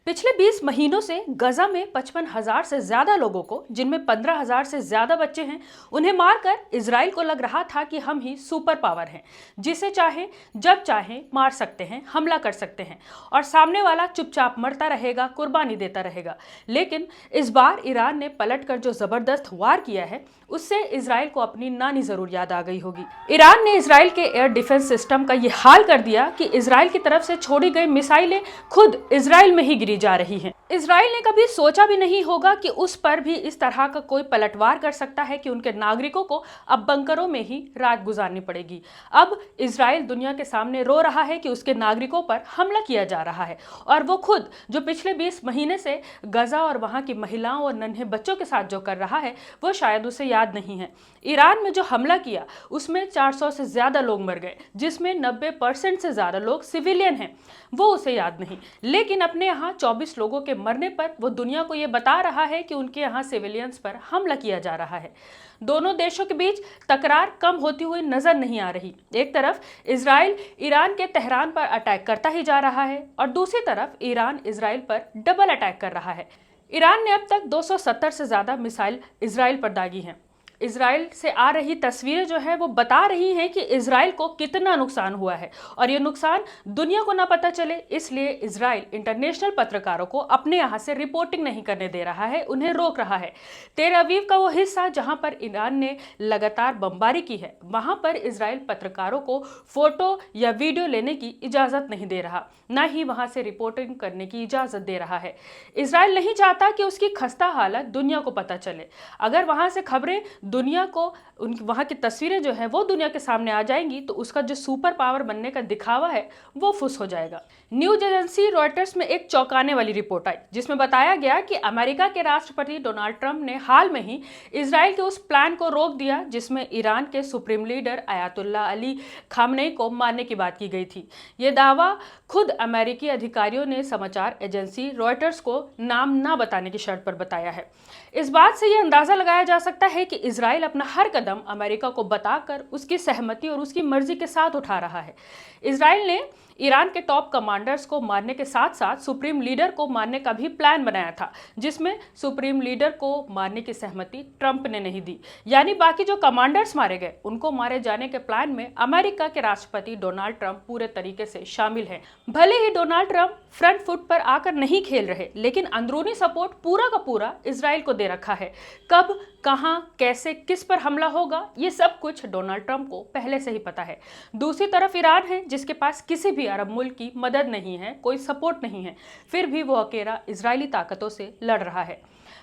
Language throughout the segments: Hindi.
पिछले 20 महीनों से गजा में 55,000 से ज्यादा लोगों को, जिनमें 15,000 से ज्यादा बच्चे हैं, उन्हें मारकर इजराइल को लग रहा था कि हम ही सुपर पावर हैं, जिसे चाहे जब चाहे मार सकते हैं, हमला कर सकते हैं और सामने वाला चुपचाप मरता रहेगा, कुर्बानी देता रहेगा। लेकिन इस बार ईरान ने पलटकर जो जबरदस्त वार किया है, उससे इजराइल को अपनी नानी जरूर याद आ गई होगी। ईरान ने इजराइल के एयर डिफेंस सिस्टम का ये हाल कर दिया कि इजराइल की तरफ से छोड़ी गई मिसाइलें खुद इजराइल में ही गिरी जा रही हैं। इजराइल ने कभी सोचा भी नहीं होगा कि उस पर भी इस तरह का कोई पलटवार कर सकता है कि उनके नागरिकों को अब बंकरों में ही रात गुजारनी पड़ेगी। अब इजराइल दुनिया के सामने रो रहा है कि उसके नागरिकों पर हमला किया जा रहा है, और वो खुद जो पिछले 20 महीने से गजा और वहां की महिलाओं और नन्हे बच्चों के साथ जो कर रहा है, वो शायद उसे याद नहीं है। ईरान में जो हमला किया उसमें 400 से ज्यादा लोग मर गए, जिसमें 90% से ज्यादा लोग सिविलियन हैं। वो उसे याद नहीं, लेकिन अपने यहाँ 24 लोगों के मरने पर वो दुनिया को ये बता रहा है कि उनके यहाँ सिविलियंस पर हमला किया जा रहा है। दोनों देशों के बीच तकरार कम होती हुई नजर नहीं आ रही। एक तरफ इजराइल ईरान के तेहरान पर अटैक करता ही जा रहा है और दूसरी तरफ ईरान इजराइल पर डबल अटैक कर रहा है। ईरान ने अब तक 270 से ज्यादा मिसाइल इजराइल पर दागी हैं। इजराइल से आ रही तस्वीरें जो है वो बता रही हैं कि इजराइल को कितना नुकसान हुआ है, और ये नुकसान दुनिया को ना पता चले इसलिए इजराइल इंटरनेशनल पत्रकारों को अपने यहाँ से रिपोर्टिंग नहीं करने दे रहा है, उन्हें रोक रहा है। तेल अवीव का वो हिस्सा जहां पर ईरान ने लगातार बमबारी की है, वहां पर इजराइल पत्रकारों को फोटो या वीडियो लेने की इजाजत नहीं दे रहा, ना ही वहां से रिपोर्टिंग करने की इजाजत दे रहा है। इजराइल नहीं चाहता कि उसकी खस्ता हालत दुनिया को पता चले। अगर वहां से खबरें दुनिया को, उनकी वहां की तस्वीरें जो है वो दुनिया के सामने आ जाएंगी, तो उसका जो सुपर पावर बनने का दिखावा है वो फुस हो जाएगा। न्यूज एजेंसी रॉयटर्स में एक चौंकाने वाली रिपोर्ट आई, जिसमें बताया गया कि अमेरिका के राष्ट्रपति डोनाल्ड ट्रंप ने हाल में ही इजराइल के उस प्लान को रोक दिया जिसमें ईरान के supreme leader Ayatollah Ali Khamenei को मारने की बात की गई थी। ये दावा खुद अमेरिकी अधिकारियों ने समाचार एजेंसी रॉयटर्स को नाम ना बताने की शर्त पर बताया है। इस बात से यह अंदाजा लगाया जा सकता है कि इजराइल अपना हर कदम अमेरिका को बताकर उसकी सहमति और उसकी मर्जी के साथ उठा रहा है। इजराइल ने ईरान के टॉप कमांडर्स को मारने के साथ साथ सुप्रीम लीडर को मारने का भी प्लान बनाया था, जिसमें सुप्रीम लीडर को मारने की सहमति ट्रंप ने नहीं दी। यानी बाकी जो कमांडर्स मारे गए उनको मारे जाने के प्लान में अमेरिका के राष्ट्रपति डोनाल्ड ट्रंप पूरे तरीके से शामिल हैं। भले ही डोनाल्ड ट्रंप फ्रंट फुट पर आकर नहीं खेल रहे, लेकिन अंदरूनी सपोर्ट पूरा का पूरा इजराइल को दे रखा है। कब, कहां, कैसे, किस पर हमला होगा, ये सब कुछ डोनाल्ड ट्रंप को पहले से ही पता है। दूसरी तरफ ईरान है, जिसके पास किसी भी अरब मुल्क की मदद नहीं है, कोई सपोर्ट नहीं है, फिर भी वो अकेला इजरायली ताकतों से लड़ रहा है।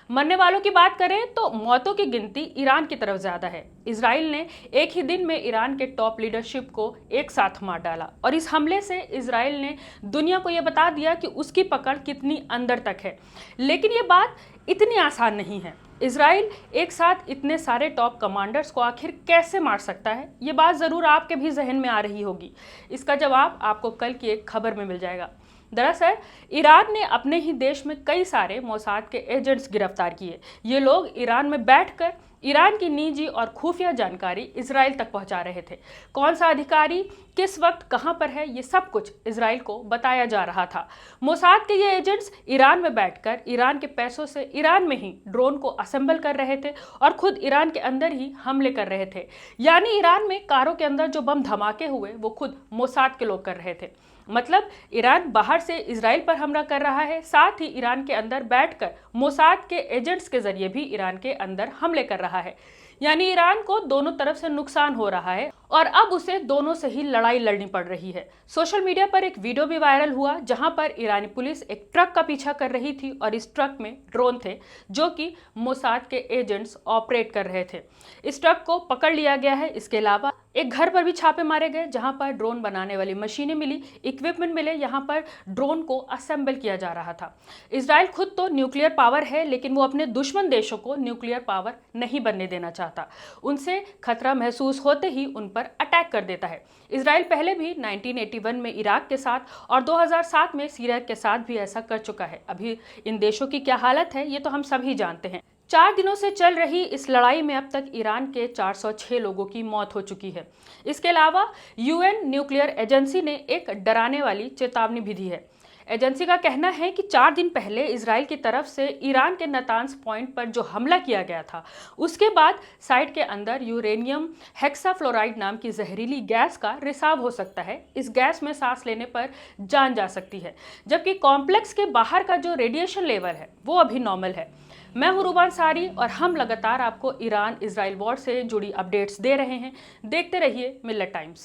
मरने वालों की बात करें तो मौतों की गिनती ईरान की तरफ ज्यादा है। इजराइल ने एक ही दिन में ईरान के टॉप लीडरशिप को एक साथ मार डाला, और इस हमले से इजराइल ने दुनिया को यह बता दिया कि उसकी पकड़ कितनी अंदर तक है। लेकिन ये बात इतनी आसान नहीं है। इजराइल एक साथ इतने सारे टॉप कमांडर्स को आखिर कैसे मार सकता है, ये बात जरूर आपके भी जहन में आ रही होगी। इसका जवाब आपको कल की एक खबर में मिल जाएगा। दरअसल ईरान ने अपने ही देश में कई सारे मोसाद के एजेंट्स गिरफ्तार किए। ये लोग ईरान में बैठकर ईरान की निजी और खुफिया जानकारी इजराइल तक पहुंचा रहे थे। कौन सा अधिकारी किस वक्त कहां पर है, ये सब कुछ इजराइल को बताया जा रहा था। मोसाद के ये एजेंट्स ईरान में बैठकर ईरान के पैसों से ईरान में ही ड्रोन को असेंबल कर रहे थे और खुद ईरान के अंदर ही हमले कर रहे थे। यानी ईरान में कारों के अंदर जो बम धमाके हुए वो खुद मोसाद के लोग कर रहे थे। मतलब ईरान बाहर से इजराइल पर हमला कर रहा है, साथ ही ईरान के अंदर बैठकर मोसाद के एजेंट्स के जरिए भी ईरान के अंदर हमले कर रहा है। यानी ईरान को दोनों तरफ से नुकसान हो रहा है और अब उसे दोनों से ही लड़ाई लड़नी पड़ रही है। सोशल मीडिया पर एक वीडियो भी वायरल हुआ जहां पर ईरानी पुलिस एक ट्रक का पीछा कर रही थी और इस ट्रक में ड्रोन थे जो कि मोसाद के एजेंट्स ऑपरेट कर रहे थे। इस ट्रक को पकड़ लिया गया है। इसके अलावा एक घर पर भी छापे मारे गए जहां पर ड्रोन बनाने वाली मशीनें मिली, इक्विपमेंट मिले, यहाँ पर ड्रोन को असेंबल किया जा रहा था। इजराइल खुद तो न्यूक्लियर पावर है, लेकिन वो अपने दुश्मन देशों को न्यूक्लियर पावर नहीं बनने देना चाहता। उनसे खतरा महसूस होते ही उन पर अटैक कर देता है। इजराइल पहले भी 1981 में इराक के साथ और 2007 में सीरिया के साथ भी ऐसा कर चुका है। अभी इन देशों की क्या हालत है ये तो हम सभी जानते हैं। 4 दिनों से चल रही इस लड़ाई में अब तक ईरान के 406 लोगों की मौत हो चुकी है। इसके अलावा यूएन न्यूक्लियर एजेंसी ने एक डराने वाली चेतावनी भी दी है। एजेंसी का कहना है कि 4 दिन पहले इजराइल की तरफ से ईरान के नातांज पॉइंट पर जो हमला किया गया था, उसके बाद साइट के अंदर यूरेनियम हेक्साफ्लोराइड नाम की जहरीली गैस का रिसाव हो सकता है। इस गैस में सांस लेने पर जान जा सकती है, जबकि कॉम्प्लेक्स के बाहर का जो रेडिएशन लेवल है वो अभी नॉर्मल है। मैं हूं रूबान सारी और हम लगातार आपको ईरान इजराइल वॉर से जुड़ी अपडेट्स दे रहे हैं। देखते रहिए मिल्लत टाइम्स।